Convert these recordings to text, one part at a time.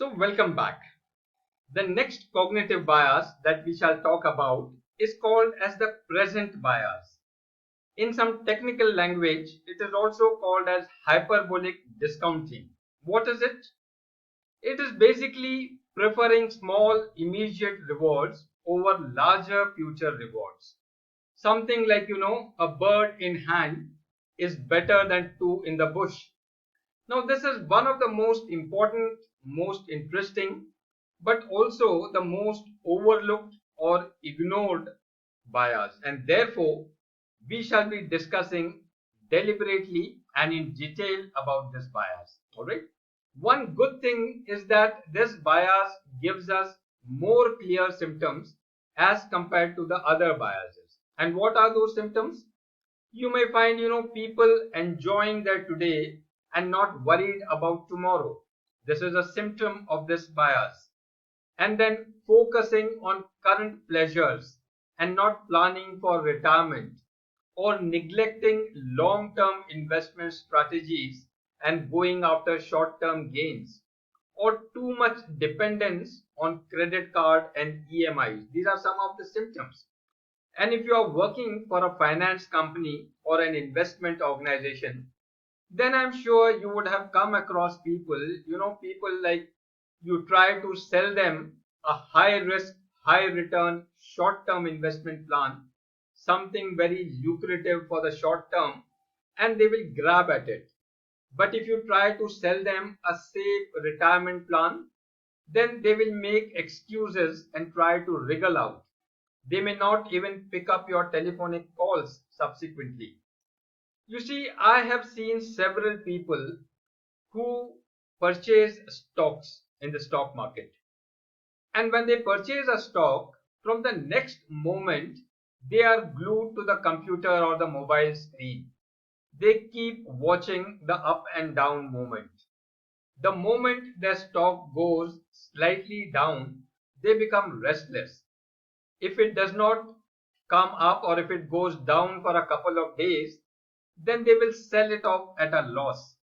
So welcome back. The next cognitive bias that we shall talk about is called as the present bias. In some technical language, it is also called as hyperbolic discounting. What is it? It is basically preferring small immediate rewards over larger future rewards. Something like, a bird in hand is better than two in the bush. Now, this is one of the most important, most interesting, but also the most overlooked or ignored bias, and therefore, we shall be discussing deliberately and in detail about this bias. All right. One good thing is that this bias gives us more clear symptoms as compared to the other biases. And what are those symptoms? You may find people enjoying their today and not worried about tomorrow. This is a symptom of this bias. And then focusing on current pleasures and not planning for retirement, or neglecting long term investment strategies and going after short term gains, or too much dependence on credit card and EMIs. These are some of the symptoms. And if you are working for a finance company or an investment organization, then I'm sure you would have come across people like you try to sell them a high risk, high return, short term investment plan, something very lucrative for the short term, and they will grab at it. But if you try to sell them a safe retirement plan, then they will make excuses and try to wriggle out. They may not even pick up your telephonic calls subsequently. You see, I have seen several people who purchase stocks in the stock market. And when they purchase a stock, from the next moment, they are glued to the computer or the mobile screen. They keep watching the up and down movement. The moment their stock goes slightly down, they become restless. If it does not come up or if it goes down for a couple of days, then they will sell it off at a loss.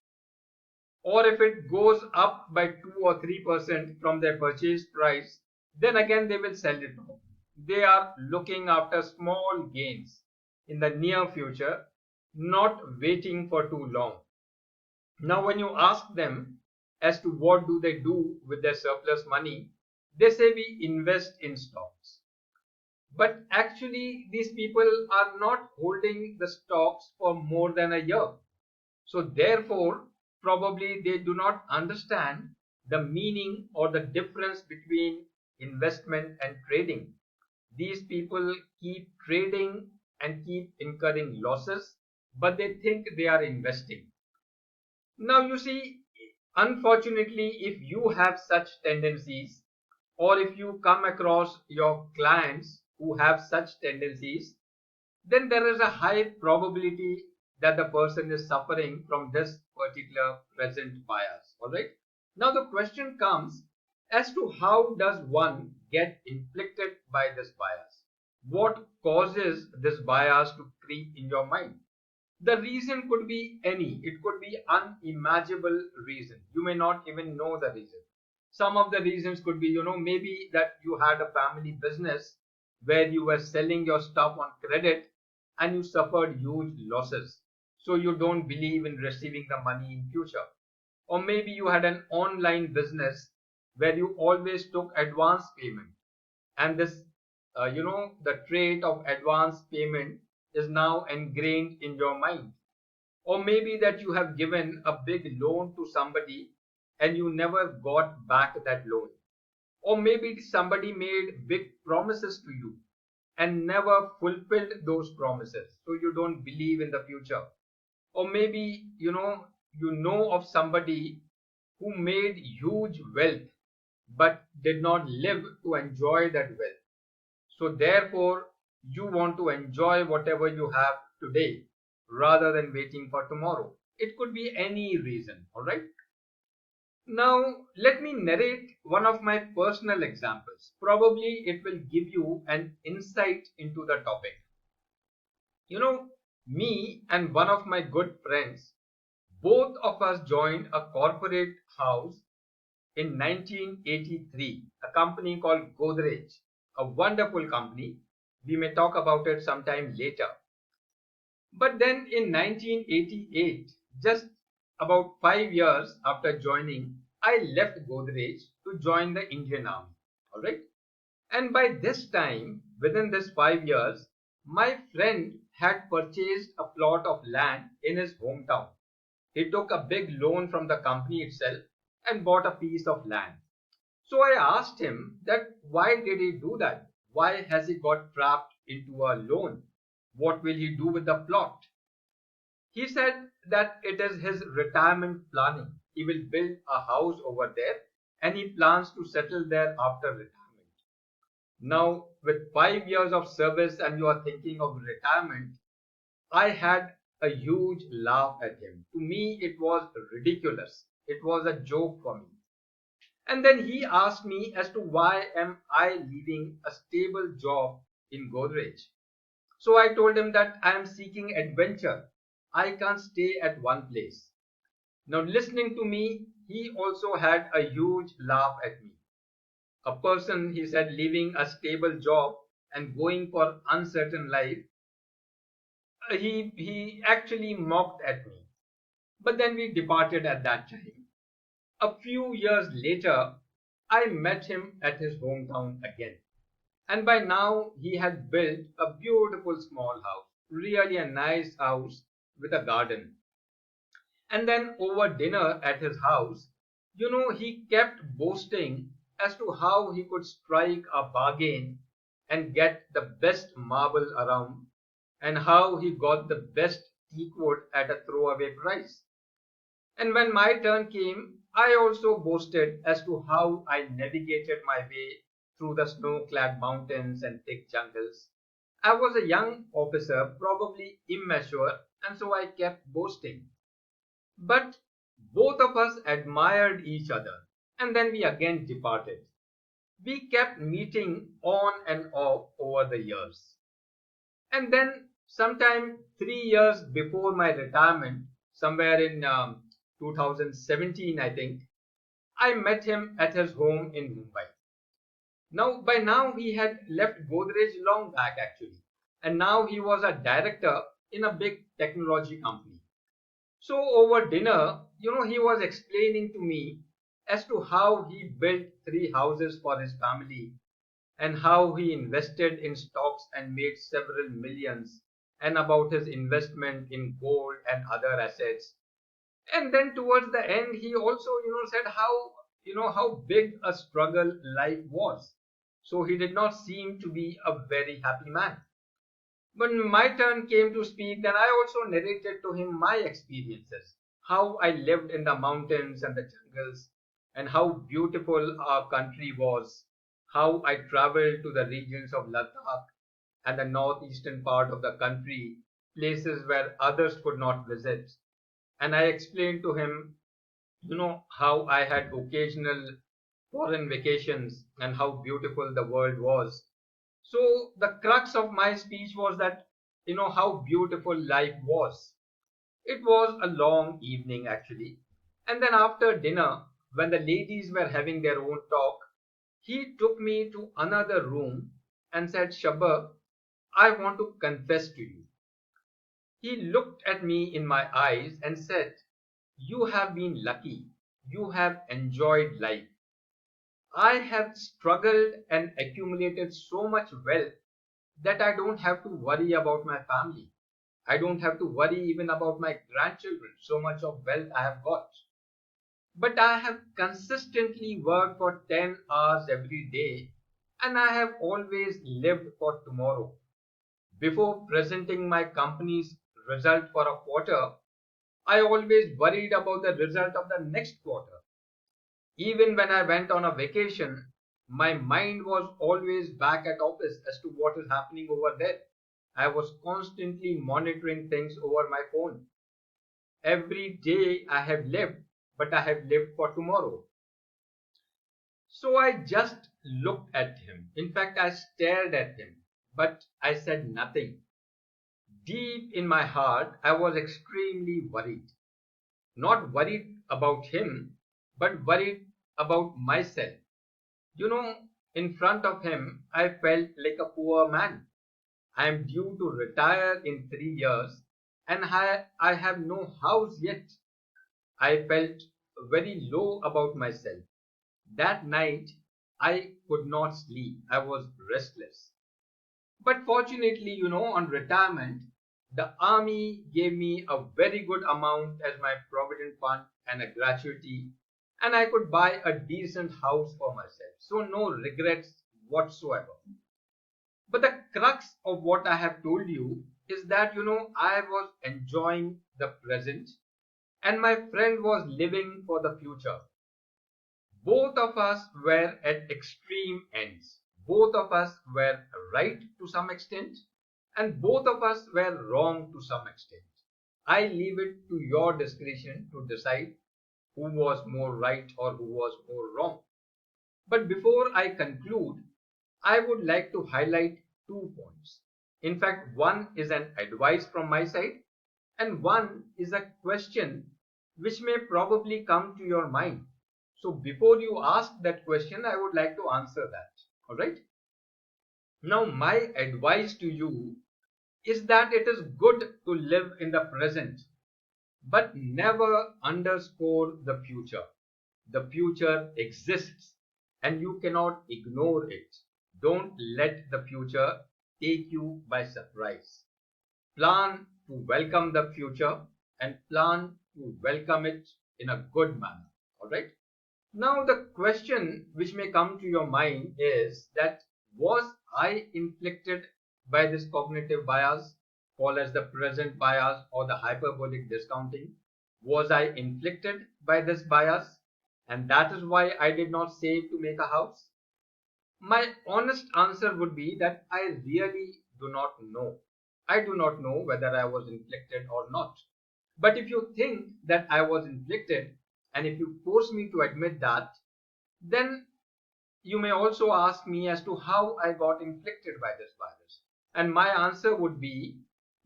Or if it goes up by 2 or 3% from their purchase price, then again they will sell it off. They are looking after small gains in the near future, not waiting for too long. Now, when you ask them as to what do they do with their surplus money, they say we invest in stocks. But actually, these people are not holding the stocks for more than a year. So, therefore, probably they do not understand the meaning or the difference between investment and trading. These people keep trading and keep incurring losses, but they think they are investing. Now, you see, unfortunately, if you have such tendencies, or if you come across your clients who have such tendencies, then there is a high probability that the person is suffering from this particular present bias. All right. Now the question comes as to how does one get inflicted by this bias? What causes this bias to creep in your mind? The reason could be any. It could be unimaginable reason. You may not even know the reason. Some of the reasons could be, maybe that you had a family business where you were selling your stuff on credit and you suffered huge losses. So you don't believe in receiving the money in future. Or maybe you had an online business where you always took advance payment, and this the trait of advance payment is now ingrained in your mind. Or maybe that you have given a big loan to somebody and you never got back that loan. Or maybe somebody made big promises to you and never fulfilled those promises, so you don't believe in the future. Or maybe you know of somebody who made huge wealth but did not live to enjoy that wealth. So therefore, you want to enjoy whatever you have today rather than waiting for tomorrow. It could be any reason, all right? Now, let me narrate one of my personal examples. Probably it will give you an insight into the topic. Me and one of my good friends, both of us joined a corporate house in 1983, a company called Godrej, a wonderful company. We may talk about it sometime later. But then in 1988, just about 5 years after joining, I left Godrej to join the Indian Army. All right. And by this time, within this 5 years, my friend had purchased a plot of land in his hometown. He took a big loan from the company itself and bought a piece of land. So I asked him that why did he do that? Why has he got trapped into a loan? What will he do with the plot? He said that it is his retirement planning. He will build a house over there and he plans to settle there after retirement. Now, with 5 years of service and you are thinking of retirement, I had a huge laugh at him. To me, it was ridiculous. It was a joke for me. And then he asked me as to why am I leaving a stable job in Godrej. So I told him that I am seeking adventure. I can't stay at one place. Now listening to me, he also had a huge laugh at me. A person, he said, leaving a stable job and going for uncertain life, he actually mocked at me. But then we departed at that time. A few years later, I met him at his hometown again. And by now, he had built a beautiful small house, really a nice house with a garden. And then over dinner at his house, he kept boasting as to how he could strike a bargain and get the best marble around, and how he got the best teak wood at a throwaway price. And when my turn came, I also boasted as to how I navigated my way through the snow-clad mountains and thick jungles. I was a young officer, probably immature, and so I kept boasting. But both of us admired each other, and then we again departed. We kept meeting on and off over the years. And then, sometime 3 years before my retirement, somewhere in 2017, I think, I met him at his home in Mumbai. Now, by now, he had left Godrej long back actually, and now he was a director in a big technology company. So, over dinner, he was explaining to me as to how he built three houses for his family and how he invested in stocks and made several millions, and about his investment in gold and other assets. And then towards the end, he also, said how big a struggle life was. So he did not seem to be a very happy man. When my turn came to speak, then I also narrated to him my experiences, how I lived in the mountains and the jungles, and how beautiful our country was, how I traveled to the regions of Ladakh and the northeastern part of the country, places where others could not visit. And I explained to him, how I had occasional foreign vacations and how beautiful the world was. So the crux of my speech was that, how beautiful life was. It was a long evening actually. And then after dinner, when the ladies were having their own talk, he took me to another room and said, Shabba, I want to confess to you. He looked at me in my eyes and said, you have been lucky. You have enjoyed life. I have struggled and accumulated so much wealth that I don't have to worry about my family. I don't have to worry even about my grandchildren. So much of wealth I have got. But I have consistently worked for 10 hours every day and I have always lived for tomorrow. Before presenting my company's result for a quarter, I always worried about the result of the next quarter. Even when I went on a vacation, my mind was always back at office as to what is happening over there. I was constantly monitoring things over my phone. Every day I have lived, but I have lived for tomorrow. So I just looked at him. In fact, I stared at him, but I said nothing. Deep in my heart, I was extremely worried. Not worried about him, but worried about myself. You know, in front of him, I felt like a poor man. I am due to retire in 3 years and I have no house yet. I felt very low about myself. That night, I could not sleep. I was restless. But fortunately, on retirement, the army gave me a very good amount as my provident fund and a gratuity, and I could buy a decent house for myself. So, no regrets whatsoever. But the crux of what I have told you is that, I was enjoying the present and my friend was living for the future. Both of us were at extreme ends. Both of us were right to some extent, and both of us were wrong to some extent. I leave it to your discretion to decide who was more right or who was more wrong. But before I conclude, I would like to highlight 2 points. In fact, one is an advice from my side, and one is a question which may probably come to your mind. So before you ask that question, I would like to answer that. All right. Now, my advice to you is that it is good to live in the present, but never underscore the future. The future exists and you cannot ignore it. Don't let the future take you by surprise. Plan to welcome the future and plan to welcome it in a good manner. All right. Now, the question which may come to your mind is that was I inflicted by this cognitive bias, called as the present bias or the hyperbolic discounting? Was I inflicted by this bias? And that is why I did not save to make a house? My honest answer would be that I really do not know. I do not know whether I was inflicted or not. But if you think that I was inflicted, and if you force me to admit that, then you may also ask me as to how I got inflicted by this virus. And my answer would be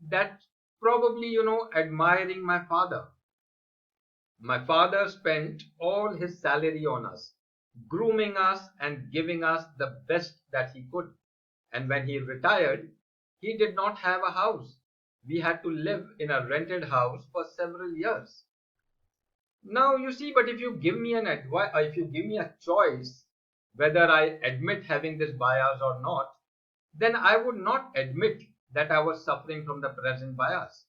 that probably, admiring my father. My father spent all his salary on us, grooming us and giving us the best that he could. And when he retired, he did not have a house. We had to live in a rented house for several years. Now you see, but if you give me an advice, or if you give me a choice whether I admit having this bias or not, then I would not admit that I was suffering from the present bias.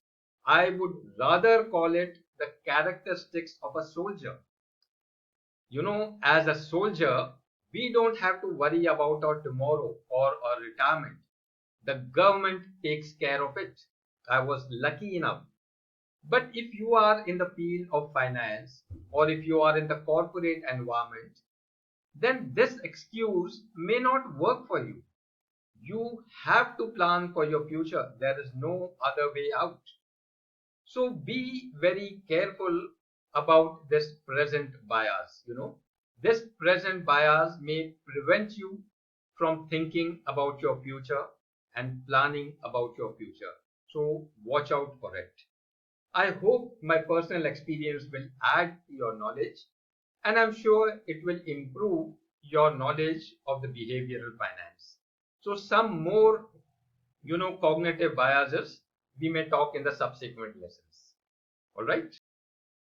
I would rather call it the characteristics of a soldier. As a soldier, we don't have to worry about our tomorrow or our retirement. The government takes care of it. I was lucky enough. But if you are in the field of finance or if you are in the corporate environment, then this excuse may not work for you. You have to plan for your future. There is no other way out. So be very careful about this present bias. This present bias may prevent you from thinking about your future and planning about your future. So watch out for it. I hope my personal experience will add to your knowledge, and I'm sure it will improve your knowledge of the behavioral finance. So some more, cognitive biases we may talk in the subsequent lessons. All right.